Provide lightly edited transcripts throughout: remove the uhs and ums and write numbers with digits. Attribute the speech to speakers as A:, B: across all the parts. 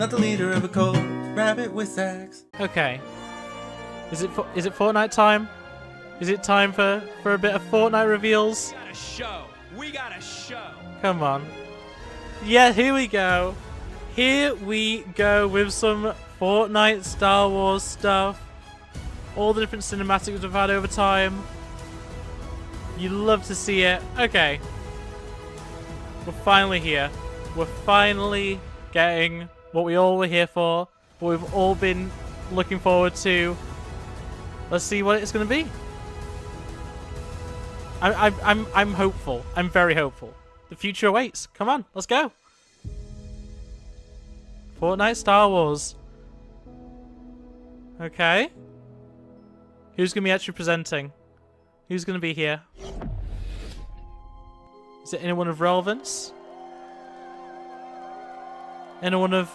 A: not the leader of a cult. RabbitWithAxe.
B: Okay. Is it Fortnite time? Is it time for a bit of Fortnite reveals?
C: We got a show. We got a show.
B: Come on. Yeah, here we go. Here we go with some Fortnite Star Wars stuff. All the different cinematics we've had over time. You love to see it. Okay. We're finally here. We're finally getting what we all were here for. What we've all been looking forward to. Let's see what it's going to be. I'm hopeful. I'm very hopeful. The future awaits. Come on, let's go. Fortnite Star Wars. Okay. Who's going to be actually presenting? Who's going to be here? Is it anyone of relevance? Anyone of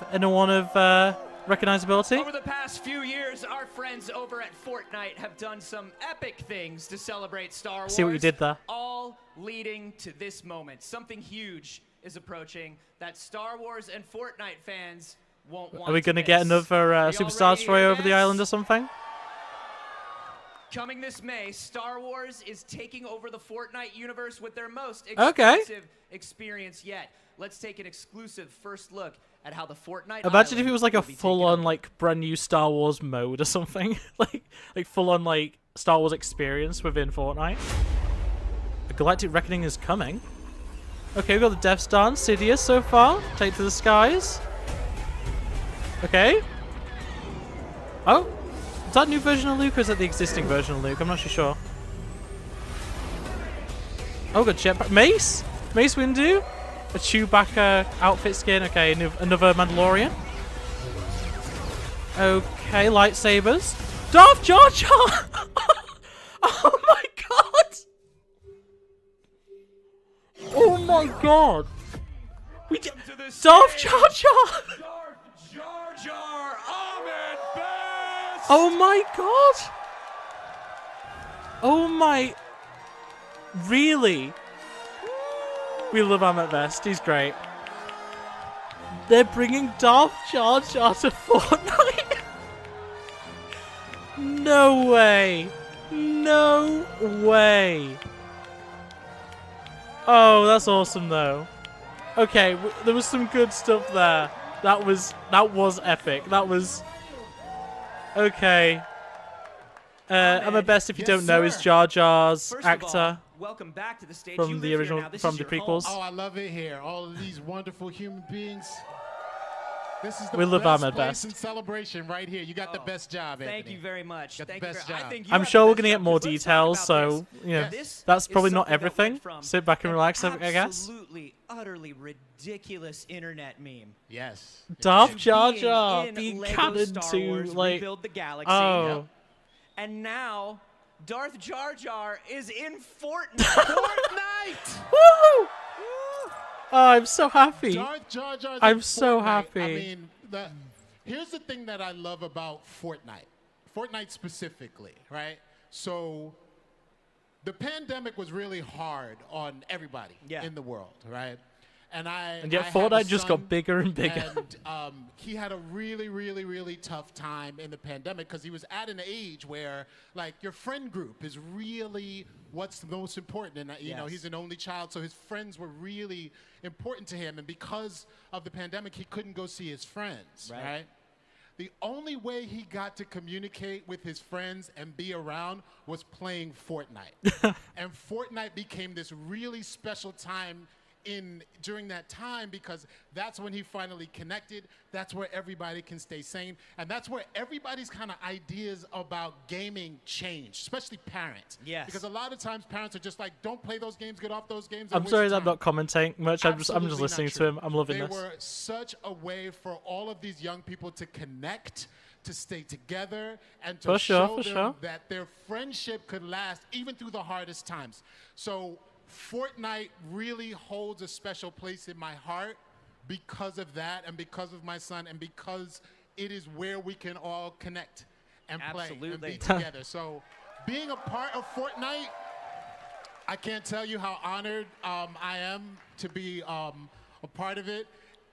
B: recognizability?
C: Over the past few years, our friends over at Fortnite have done some epic things to celebrate Star Wars.
B: See what you did there.
C: All leading to this moment. Something huge is approaching that Star Wars and Fortnite fans won't want to miss.
B: Are we going to get another Superstar Destroyer over the island or something?
C: Coming this May, Star Wars is taking over the Fortnite universe with their most exclusive experience yet. Let's take an exclusive first look at how the Fortnite
B: Imagine if it was like a full-on, like, brand new Star Wars mode or something. like full-on, like, Star Wars experience within Fortnite. A Galactic Reckoning is coming. Okay, we've got the Death Star and Sidious so far. Take to the skies. Okay. Oh. Is that a new version of Luke or is that the existing version of Luke? I'm not sure. Oh, good jetpack. Mace? Mace Windu? A Chewbacca outfit skin. Okay, another Mandalorian. Okay, lightsabers. Darth Jar Jar! Oh my god! Oh my god! We did Darth Jar Jar!
C: Darth Jar Jar Ahmed Best!
B: Oh my god! Oh my... Really? We love Ahmed Best. He's great. They're bringing Darth Jar Jar to Fortnite? No way. No way. Oh, that's awesome though. Okay, there was some good stuff there. That was epic. That was... Okay. Ahmed Best, if you don't know, is Jar Jar's actor.
C: Welcome back to the stage.
B: From the original, from the prequels.
D: Oh, I love it here. All of these wonderful human beings. This is the
B: We love
D: best
B: Ahmed
D: place
B: Best.
D: in celebration right here. You got the best job, Anthony.
C: Thank you very much.
D: Got the
C: Thank you
D: best
C: very- I
D: job.
C: think you
B: I'm
C: have
B: sure
C: the
B: we're
C: best
B: going to get
C: job,
B: more
C: 'cause let's talk
B: details,
C: about
B: so,
C: this.
B: you know,
C: This
B: that's
C: is
B: probably not
C: something that
B: everything.
C: went from
B: Sit back and
C: an
B: relax, I guess.
C: Absolutely, utterly ridiculous internet meme.
D: Yes.
B: Darth
C: to
B: Jar
C: being
B: Jar
C: in
B: being
C: Lego
B: canon
C: Star
B: to,
C: Wars
B: like...
C: Rebuild the Galaxy.
B: Oh.
C: And now, Darth Jar Jar is in Fortnite.
D: Fortnite!
B: Woo! Oh, I'm so happy.
D: Darth Jar Jar's
B: I'm
D: in
B: so
D: Fortnite.
B: happy.
D: I mean, here's the thing that I love about Fortnite. Fortnite specifically, right? So the pandemic was really hard on everybody in the world, right? And
B: yet
D: I have
B: Fortnite
D: a
B: just
D: son,
B: got bigger and bigger.
D: And he had a really, really, really tough time in the pandemic because he was at an age where, like, your friend group is really what's the most important. And, you know, he's an only child, so his friends were really important to him. And because of the pandemic, he couldn't go see his friends, right? The only way he got to communicate with his friends and be around was playing Fortnite. And Fortnite became this really special time during that time because that's when he finally connected. That's where everybody can stay sane. And that's where everybody's kind of ideas about gaming change, especially parents.
C: Yes.
D: Because a lot of times parents are just like, don't play those games, get off those games.
B: I'm sorry that I'm not commenting much. I'm just
D: Absolutely
B: listening
D: not
B: to
D: true.
B: him. I'm loving
D: They
B: this.
D: were such a way for all of these young people to connect, to stay together, and to show them that their friendship could last even through the hardest times. So Fortnite really holds a special place in my heart because of that and because of my son and because it is where we can all connect and play and be together. So being a part of Fortnite, I can't tell you how honored I am to be a part of it.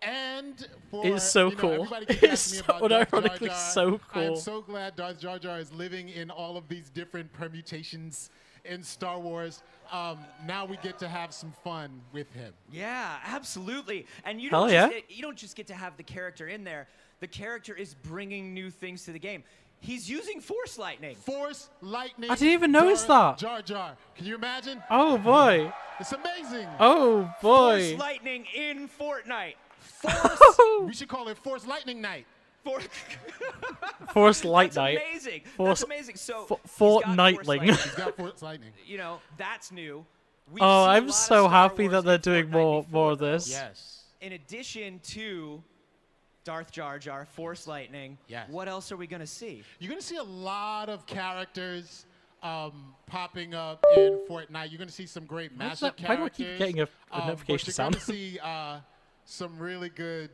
D: And for,
B: It's so
D: you know,
B: cool.
D: everybody keeps
B: It's
D: asking me about
B: so
D: Darth Jar
B: unironically
D: Jar.
B: so
D: I am
B: cool.
D: so glad Darth Jar Jar is living in all of these different permutations in Star Wars. Now we get to have some fun with him.
C: Yeah, absolutely. And you
B: Hell
C: don't,
B: yeah.
C: you don't just get to have the character in there. The character is bringing new things to the game. He's using Force Lightning.
D: Force Lightning.
B: I didn't even notice
D: Darth
B: that.
D: Jar Jar. Can you imagine?
B: Oh boy.
D: It's amazing.
B: Oh
C: Force
B: boy.
C: Lightning in Fortnite.
D: Force. We should call it Force Lightning Night.
B: Force Light
C: That's
B: Night.
C: amazing.
B: Force-
C: That's amazing. So he's got
B: Fortnightling.
C: Force Lightning.
D: He's got Force Lightning.
C: You know, that's new. We've
B: Oh,
C: seen a
B: I'm
C: lot of
B: so
C: Star
B: happy
C: Wars
B: that they're
C: in
B: doing
C: Fortnite
B: more
C: before,
B: of
C: though.
B: this.
D: Yes.
C: In addition to Darth Jar Jar, Force Lightning,
D: Yes.
C: what else are we going to see?
D: You're going to see a lot of characters popping up in Fortnite. You're going to see some great
B: Why does
D: mashup
B: that- why do I
D: characters.
B: keep getting a notification
D: but you're going
B: sound?
D: to see some really good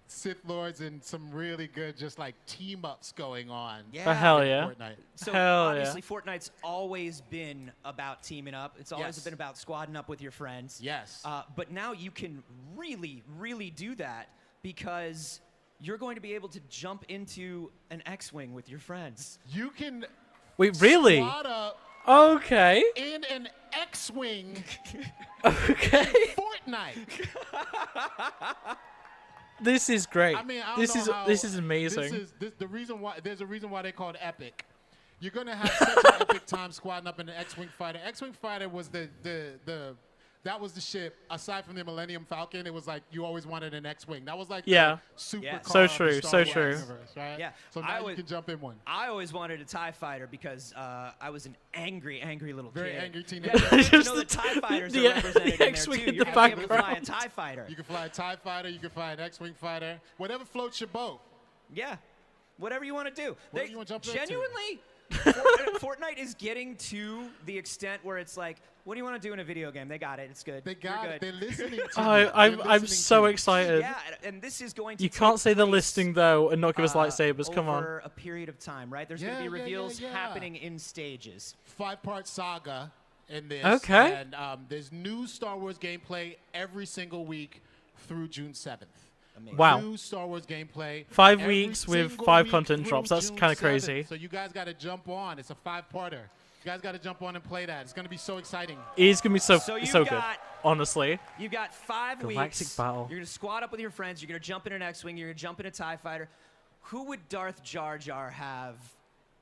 D: Sith Lords and some really good just like team-ups going on.
C: Yeah.
B: Oh, hell
D: in
B: yeah.
D: Fortnite.
C: So
B: Hell
C: obviously
B: yeah.
C: Fortnite's always been about teaming up. It's always
D: Yes.
C: been about squadding up with your friends.
D: Yes.
C: But now you can really, really do that because you're going to be able to jump into an X-Wing with your friends.
D: You can
B: Wait, really?
D: squad up
B: Okay.
D: in an X-Wing
B: Okay.
D: Fortnite.
B: This is great.
D: I mean, I don't
B: this
D: know
B: is
D: how,
B: this is amazing.
D: The reason why there's a reason why they call it epic. You're gonna have such an epic time squadding up in an X-wing fighter. X-wing fighter was that was the ship. Aside from the Millennium Falcon, it was like you always wanted an X-wing. That was like
B: Yeah.
D: the super
C: Yeah.
D: car
B: So
D: of the
B: true,
D: Star
B: so
D: Wars
B: true.
D: universe, right?
C: Yeah.
D: So now you can jump in one.
C: I always wanted a TIE fighter because I was an angry, angry little
D: Very
C: kid.
D: angry
C: Yeah,
D: teenager.
C: you
B: Just
C: know the TIE fighters
B: the-
C: are represented
B: the
C: in there
B: X-Wing
C: too.
B: in
C: You're
B: the
C: gonna be able to fly a
B: background.
C: TIE fighter.
D: You can fly a TIE fighter. You can fly an X-wing fighter. Whatever floats your boat.
C: Yeah, whatever you want to do.
D: What do you wanna jump into?
C: Genuinely, Fortnite is getting to the extent where it's like, what do you want to do in a video game? They got it. It's good.
D: They got
C: You're
D: it.
C: good.
D: They're listening to you.
B: I'm
D: They're
B: I'm
D: listening
B: so
D: to you.
B: excited.
C: Yeah, and this is going to
B: You can't
C: take
B: say the
C: place,
B: listing though and not give us lightsabers. Come on.
C: over a period of time, right? There's going to be
D: Yeah, yeah,
C: reveals
D: yeah.
C: happening in stages.
D: 5-part saga in this.
B: Okay.
D: And there's new Star Wars gameplay every single week through June 7th.
C: Amazing.
B: Wow.
D: New Star Wars gameplay.
B: 5
D: every
B: weeks with
D: single
B: 5
D: week
B: content
D: through
B: drops. That's
D: June
B: kind of
D: 7th.
B: crazy.
D: So you guys got to jump on. It's a 5-parter. You guys got to jump on and play that. It's going to be so exciting.
B: It's gonna be so
C: So you
B: good.
C: got-
B: Honestly.
C: You've got 5
B: Galactic
C: weeks.
B: Battle.
C: You're going to squad up with your friends. You're going to jump in an X-Wing. You're going to jump in a TIE fighter. Who would Darth Jar Jar have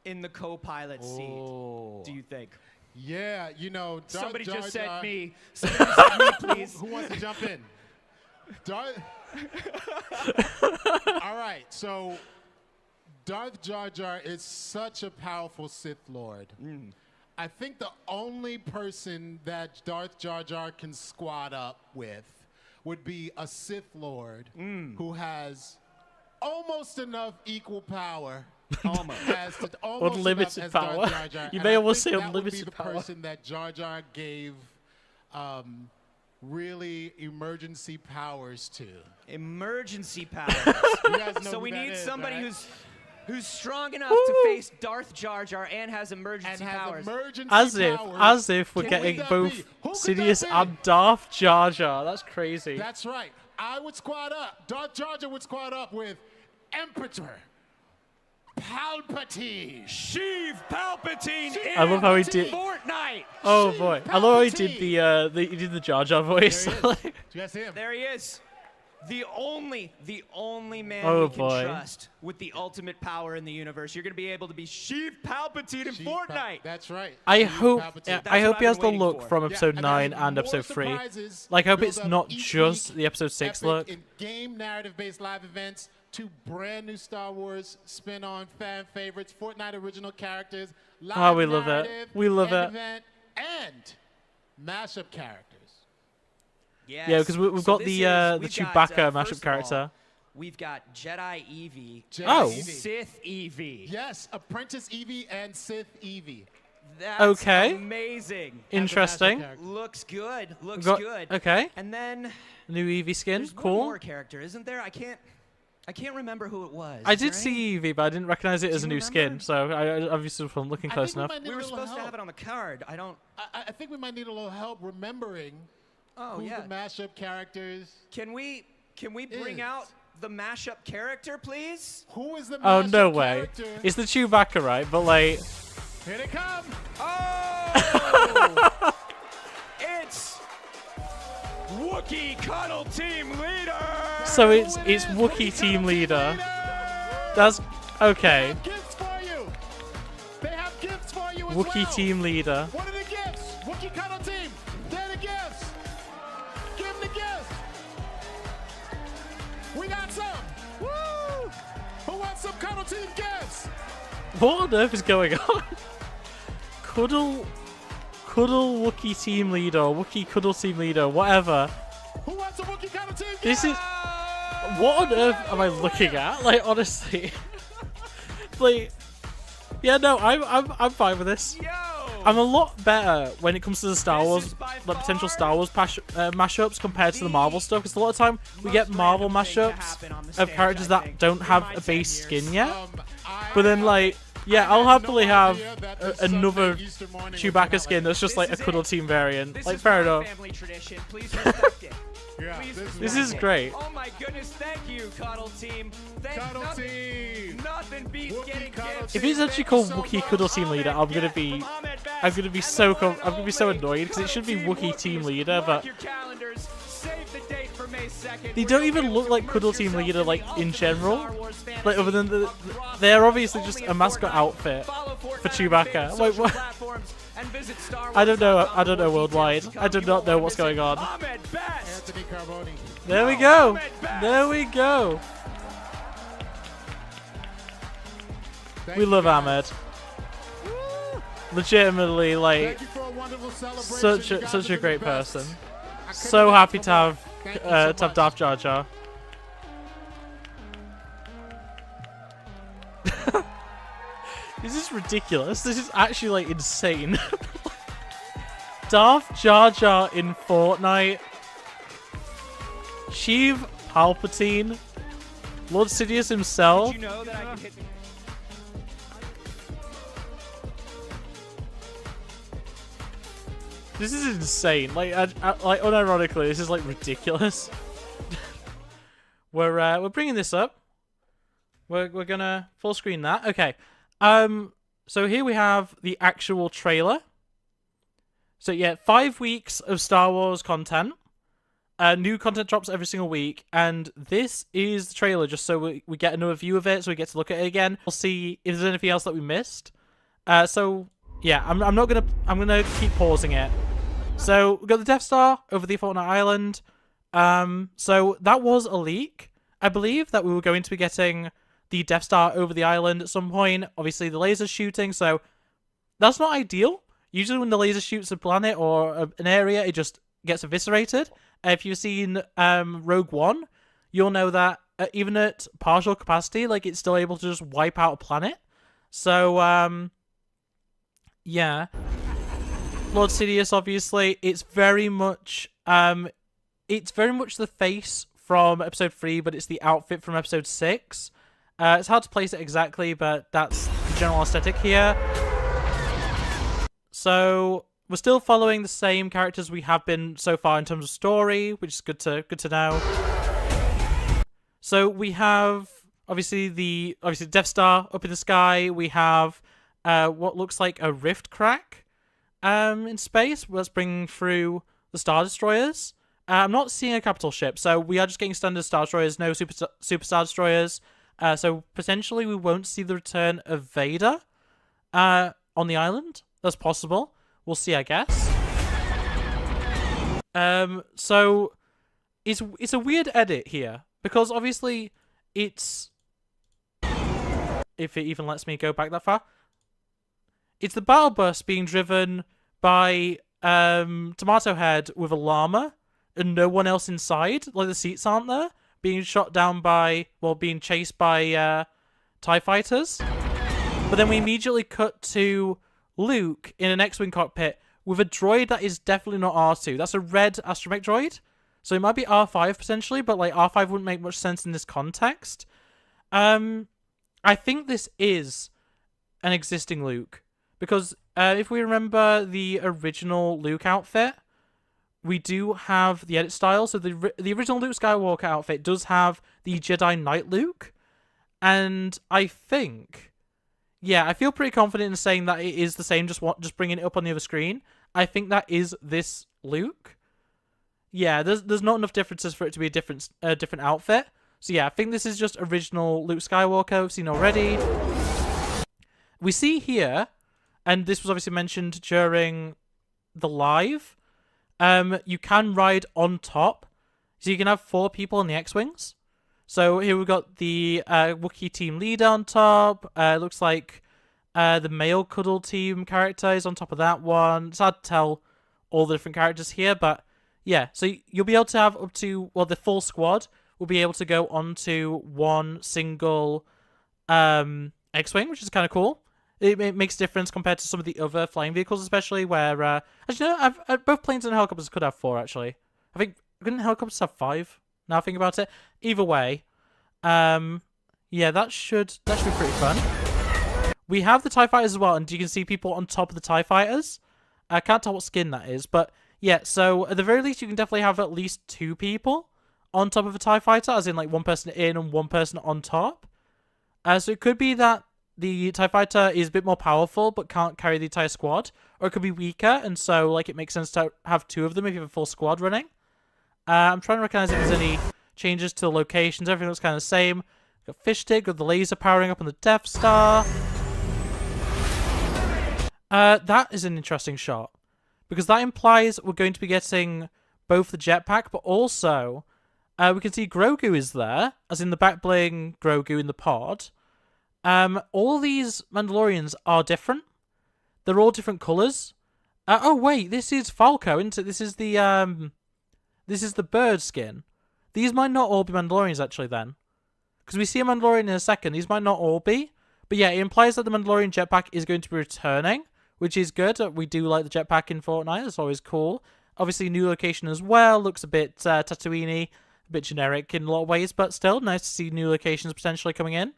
C: in the co-pilot seat, do you think?
D: Yeah, you know, Darth
C: Somebody
D: Jar
C: just
D: Jar-
C: said me. Somebody just said me, please.
D: Who wants to jump in? Darth. All right, so Darth Jar Jar is such a powerful Sith Lord. I think the only person that Darth Jar Jar can squad up with would be a Sith Lord who has almost enough equal power. Almost
B: Unlimited
D: enough as
B: power.
D: Darth Jar Jar.
B: You
D: And
B: may
D: I
B: almost
D: think
B: say
D: that would be
B: unlimited
D: the
B: power.
D: person that Jar Jar gave really emergency powers to.
C: Emergency powers.
D: You guys know
C: So
D: who
C: we
D: that
C: need
D: is,
C: somebody
D: right?
C: who's strong enough to face Darth Jar Jar and has
D: and
C: emergency
D: has
C: powers.
D: emergency
B: As
D: powers.
B: if we're
C: Can
B: getting
C: we-
D: Who could
B: both
D: that be? Who could
B: Sidious
D: that be?
B: and Darth Jar Jar. That's crazy.
D: That's right. I would squad up. Darth Jar Jar would squad up with Emperor Palpatine.
C: Sheev Palpatine in
B: I love how he did.
C: Fortnite.
B: Oh
D: Sheev
B: boy, I love how he did
D: Palpatine.
B: he did the Jar Jar voice.
D: There he is. Do you guys see him?
C: There he is. The only man
B: Oh,
C: we can
B: boy.
C: trust with the ultimate power in the universe. You're going to be able to be Sheev Palpatine in
D: Sheev
C: Fortnite.
D: That's right.
B: I
D: Sheev
B: hope
D: Palpatine.
C: That's
B: I hope
C: what
B: he
C: I've
B: has
C: been
B: the
C: waiting
B: look
C: for.
B: from
D: Yeah,
B: episode
D: and
B: 9
D: then
B: and
D: more
B: episode 3.
D: surprises
B: Like I hope
D: build
B: it's
D: up
B: not
D: each
B: just
D: week.
B: the episode 6
D: Epic
B: look.
D: in-game narrative-based live events, 2 brand new Star Wars spin-on fan favorites, Fortnite original characters, live
B: Oh, we love it.
D: narrative,
B: We love
D: end
B: it.
D: event, and mashup characters.
C: Yes.
B: Yeah, because we've
C: So
B: got
C: this
B: the
C: is- we've
B: Chewbacca
C: got,
B: mashup
C: first of all,
B: character.
C: We've got Jedi Eevee,
D: Jedi
B: Oh.
D: Eevee.
C: Sith Eevee.
D: Yes, Apprentice Eevee and Sith Eevee.
C: That's
B: Okay.
C: amazing.
B: Interesting.
D: As a mashup character.
C: Looks good. Looks
B: Got-
C: good.
B: Okay,
C: And then
B: new Eevee skin,
C: there's one
B: cool.
C: more character, isn't there? I can't remember who it was.
B: I
C: Is
B: did
C: there
B: see Eevee, but I didn't recognize it
C: Do
B: as a
C: you
B: new skin,
C: remember?
B: so I obviously from looking
D: I
B: close
D: think we
B: enough.
D: might need
C: We
D: a
C: were
D: little
C: supposed to
D: help.
C: have it on the card. I don't.
D: I think we might need a little help remembering
C: Oh
D: who
C: yeah.
D: the mashup characters.
C: Can we Can we bring out the mashup character, please?
D: Who is the mashup
B: Oh, no way.
D: character?
B: It's the Chewbacca, right? But, like...
D: Here they come.
C: Oh! It's Wookiee Cuddle Team Leader!
B: So it's Wookiee Team Leader. That's... Okay.
D: They have gifts for you. They have gifts for you as
B: Wookiee
D: well.
B: Team Leader.
D: What are the gifts? Wookiee Cuddle Team. They're the gifts. Give them the gifts. We got some. Woo! Who wants some Cuddle Team gifts?
B: What on earth is going on? Cuddle Wookiee Team Leader, Wookiee Cuddle Team Leader, whatever.
D: Who wants a Wookiee Cuddle Team gift?
B: This is... What on earth am I looking at? Like, honestly. Like... Yeah, no, I'm fine with this.
C: Yo!
B: I'm a lot better when it comes to the Star Wars, like potential Star Wars mashups compared to the Marvel stuff, because a lot of time we get Marvel mashups of characters that don't have a base skin yet. But then, like, yeah, I'll happily have another Chewbacca skin that's just like a Cuddle Team variant. Like, fair enough.
D: Yeah,
B: This is great.
C: Oh my goodness, thank you, Cuddle Team.
D: Cuddle Team.
C: Nothing beats
D: Wookiee
C: getting
D: Cuddle
C: gifts.
B: If it's actually called Wookiee Cuddle Team Leader, I'm gonna be so annoyed because it should be Wookiee Team Leader, but they don't even look like Cuddle Team Leader like in general. Like other than they're obviously just a mascot outfit for Chewbacca. Like what? I don't know worldwide. I do not know what's going on.
D: Anthony Carboni.
B: There we go. There we go. We love Ahmed. Legitimately, like,
D: Thank you for a wonderful celebration.
B: such a great person.
D: I couldn't
B: So
D: have
B: happy
D: done
B: to have
D: Thank you so much.
B: Darth Jar Jar. This is ridiculous. This is actually like insane. Darth Jar Jar in Fortnite. Sheev Palpatine. Lord Sidious himself.
C: Did you know that I can hit...
B: This is insane. Like, like unironically, this is like ridiculous. We're bringing this up. We're gonna full screen that. Okay. So here we have the actual trailer. So yeah, 5 weeks of Star Wars content. New content drops every single week, and this is the trailer just so we get another view of it, so we get to look at it again. We'll see if there's anything else that we missed. So yeah, I'm gonna keep pausing it. So we got the Death Star over the Fortnite Island. So that was a leak. I believe that we were going to be getting the Death Star over the island at some point. Obviously, the laser's shooting, so that's not ideal. Usually when the laser shoots a planet or an area, it just gets eviscerated. If you've seen Rogue One, you'll know that even at partial capacity, like, it's still able to just wipe out a planet. So, yeah. Lord Sidious, obviously, it's very much the face from Episode 3, but it's the outfit from Episode 6. It's hard to place it exactly, but that's the general aesthetic here. So we're still following the same characters we have been so far in terms of story, which is good to know. So we have obviously Death Star up in the sky. We have what looks like a rift crack in space. Let's bring through the Star Destroyers. I'm not seeing a capital ship, so we are just getting standard Star Destroyers, no super Star Destroyers. So potentially we won't see the return of Vader on the island. That's possible. We'll see, I guess. So it's a weird edit here because obviously it's, if it even lets me go back that far, it's the battle bus being driven by Tomato Head with a llama and no one else inside. Like, the seats aren't there. Being shot down by, well, being chased by TIE fighters. But then we immediately cut to Luke in an X-Wing cockpit with a droid that is definitely not R2. That's a red astromech droid. So it might be R5 potentially, but like R5 wouldn't make much sense in this context. I think this is an existing Luke. Because if we remember the original Luke outfit, we do have the edit style. So the original Luke Skywalker outfit does have the Jedi Knight Luke. And I think, yeah, I feel pretty confident in saying that it is the same, just bringing it up on the other screen. I think that is this Luke. Yeah, there's not enough differences for it to be a different outfit. So yeah, I think this is just original Luke Skywalker we've seen already. We see here, and this was obviously mentioned during the live, you can ride on top. So you can have 4 people in the X-Wings. So here we've got the Wookiee team leader on top. Looks like the male cuddle team character is on top of that one. It's hard to tell all the different characters here, but yeah. So you'll be able to have up to, well, the full squad will be able to go onto one single X-Wing, which is kind of cool. It makes a difference compared to some of the other flying vehicles, especially where... actually, no, both planes and helicopters could have 4, actually. I think... Couldn't helicopters have 5? Now I think about it. Either way. Yeah, that should be pretty fun. We have the TIE Fighters as well, and you can see people on top of the TIE Fighters. I can't tell what skin that is, but... Yeah, so at the very least, you can definitely have at least 2 people on top of a TIE Fighter, as in, like, 1 person in and 1 person on top. So it could be that the TIE Fighter is a bit more powerful, but can't carry the entire squad. Or it could be weaker, and so, like, it makes sense to have 2 of them if you have a full squad running. I'm trying to recognize if there's any changes to the locations. Everything looks kind of the same. We've got Fish Stick with the laser powering up on the Death Star. That is an interesting shot. Because that implies we're going to be getting both the jetpack, but also we can see Grogu is there, as in the back-bling Grogu in the pod. All these Mandalorians are different. They're all different colours. Oh wait, this is Falco, isn't it? This is the bird skin. These might not all be Mandalorians actually then, because we see a Mandalorian in a second. These might not all be, but yeah, it implies that the Mandalorian jetpack is going to be returning, which is good. We do like the jetpack in Fortnite. It's always cool. Obviously, new location as well. Looks a bit Tatooine-y, a bit generic in a lot of ways, but still nice to see new locations potentially coming in.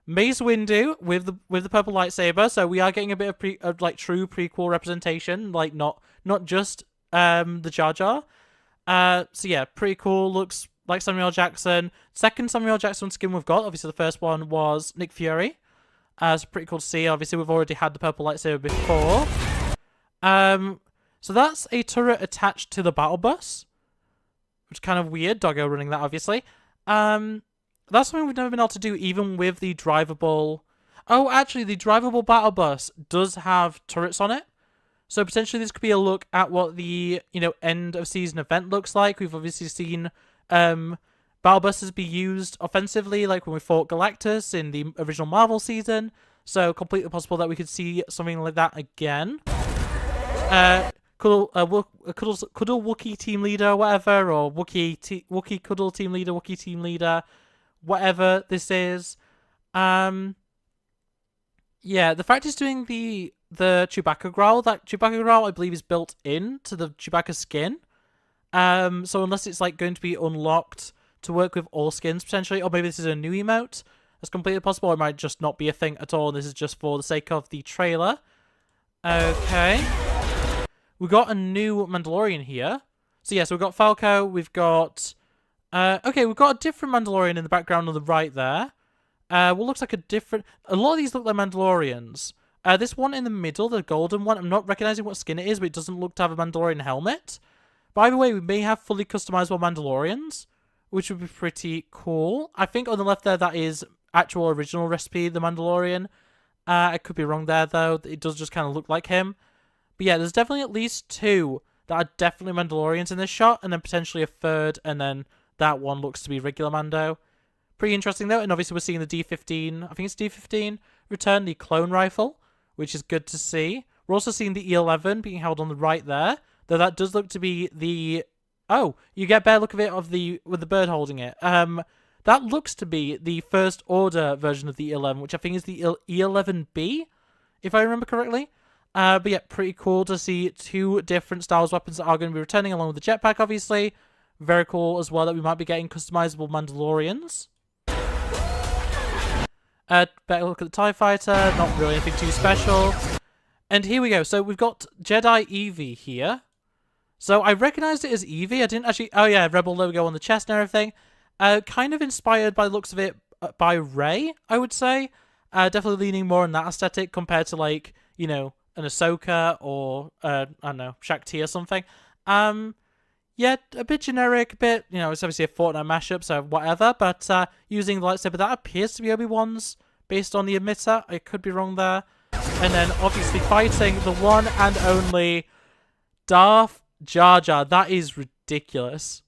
B: Mace Windu with the purple lightsaber, so we are getting a bit of like true prequel representation, like not just the Jar Jar. So yeah, pretty cool. Looks like Samuel L. Jackson. Second Samuel L. Jackson skin we've got. Obviously, the first one was Nick Fury. It's pretty cool to see. Obviously, we've already had the purple lightsaber before. So that's a turret attached to the battle bus, which is kind of weird. Doggo running that, obviously. That's something we've never been able to do, even with the drivable... Oh, actually, the drivable battle bus does have turrets on it. So potentially this could be a look at what the, end of season event looks like. We've obviously seen battle buses be used offensively, like when we fought Galactus in the original Marvel season. So completely possible that we could see something like that again. Cuddle Wookiee team leader, whatever, or Wookiee Cuddle team leader, Wookiee team leader, whatever this is. Yeah, the fact it's doing the Chewbacca growl, that Chewbacca growl I believe is built into the Chewbacca skin. So unless it's like going to be unlocked to work with all skins potentially, or maybe this is a new emote, that's completely possible. Or it might just not be a thing at all, and this is just for the sake of the trailer. Okay. We got a new Mandalorian here. So yeah, so we've got Falco, we've got... okay, we've got a different Mandalorian in the background on the right there. What looks like a different... A lot of these look like Mandalorians. This one in the middle, the golden one, I'm not recognizing what skin it is, but it doesn't look to have a Mandalorian helmet. By the way, we may have fully customizable Mandalorians, which would be pretty cool. I think on the left there, that is actual original recipe, the Mandalorian. I could be wrong there, though. It does just kind of look like him. But yeah, there's definitely at least 2 that are definitely Mandalorians in this shot, and then potentially a third, and then that one looks to be regular Mando. Pretty interesting, though, and obviously we're seeing the D-15, I think it's D-15, return the clone rifle, which is good to see. We're also seeing the E-11 being held on the right there, though that does look to be the... Oh, you get a better look of it with the bird holding it. That looks to be the First Order version of the E-11, which I think is the E-11B, if I remember correctly. But yeah, pretty cool to see 2 different Star Wars weapons that are going to be returning along with the jetpack, obviously. Very cool as well that we might be getting customizable Mandalorians. Better look at the TIE Fighter, not really anything too special. And here we go, so we've got Jedi Evie here. So I recognized it as Eevee. I didn't actually... Oh yeah, Rebel logo on the chest and everything. Kind of inspired by the looks of it by Rey, I would say. Definitely leaning more on that aesthetic compared to, like, you know, an Ahsoka or, I don't know, Shakti or something. Yeah, a bit generic, a bit, you know, it's obviously a Fortnite mashup, so whatever, but using the lightsaber, that appears to be Obi-Wan's based on the emitter. I could be wrong there. And then, obviously, fighting the one and only Darth Jar Jar. That is ridiculous.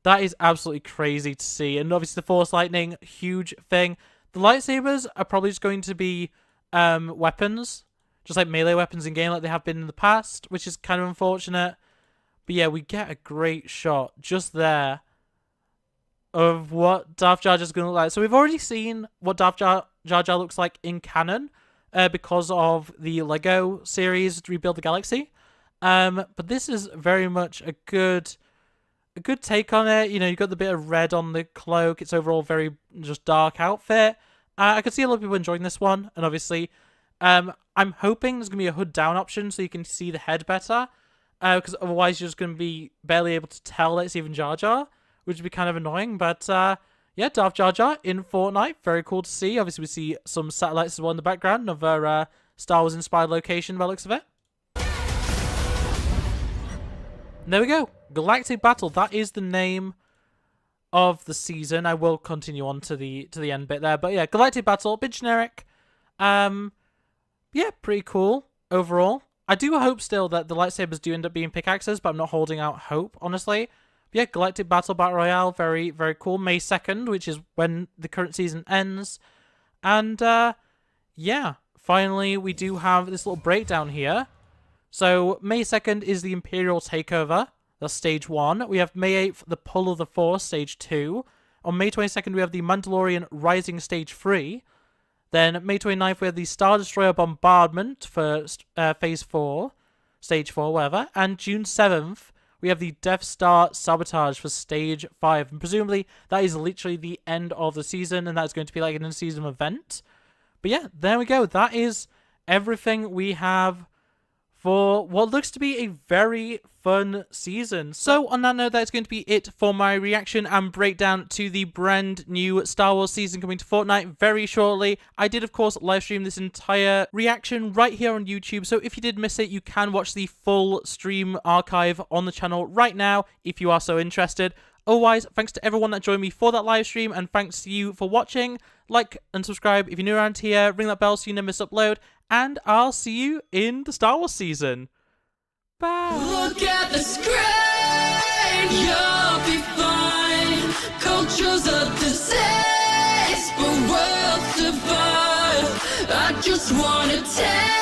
B: That is absolutely crazy to see. And obviously, the Force Lightning, huge thing. The lightsabers are probably just going to be weapons, just like melee weapons in game like they have been in the past, which is kind of unfortunate. But yeah, we get a great shot just there of what Darth Jar Jar is going to look like. So we've already seen what Darth Jar Jar looks like in canon because of the Lego series Rebuild the Galaxy. But this is very much a good take on it. You know, you've got the bit of red on the cloak. It's overall very just dark outfit. I could see a lot of people enjoying this one, and obviously, I'm hoping there's going to be a hood down option so you can see the head better. Because otherwise you're just going to be barely able to tell that it's even Jar Jar, which would be kind of annoying. But yeah, Darth Jar Jar in Fortnite, very cool to see. Obviously we see some satellites as well in the background, another Star Wars inspired location by the looks of it. And there we go, Galactic Battle. That is the name of the season. I will continue on to the end bit there, but yeah, Galactic Battle, a bit generic. Yeah, pretty cool overall. I do hope still that the lightsabers do end up being pickaxes, but I'm not holding out hope, honestly. But yeah, Galactic Battle Royale, very, very cool. May 2nd, which is when the current season ends. And, yeah, finally we do have this little breakdown here. So, May 2nd is the Imperial Takeover. That's Stage 1. We have May 8th, the Pull of the Force, Stage 2. On May 22nd, we have the Mandalorian Rising, Stage 3. Then, May 29th, we have the Star Destroyer Bombardment for Phase 4, Stage 4, whatever. And June 7th, we have the Death Star Sabotage for Stage 5. And presumably, that is literally the end of the season, and that's going to be like an in-season event. But yeah, there we go. That is everything we have for what looks to be a very fun season. So on that note, that's going to be it for my reaction and breakdown to the brand new Star Wars season coming to Fortnite very shortly. I did, of course, live stream this entire reaction right here on YouTube, so if you did miss it, you can watch the full stream archive on the channel right now if you are so interested. Otherwise, thanks to everyone that joined me for that live stream, and thanks to you for watching. Like and subscribe if you're new around here, ring that bell so you never miss upload, and I'll see you in the Star Wars season. Bye!
E: Look at the screen, you'll be fine. Culture's a disease, but worlds divide. I just wanna take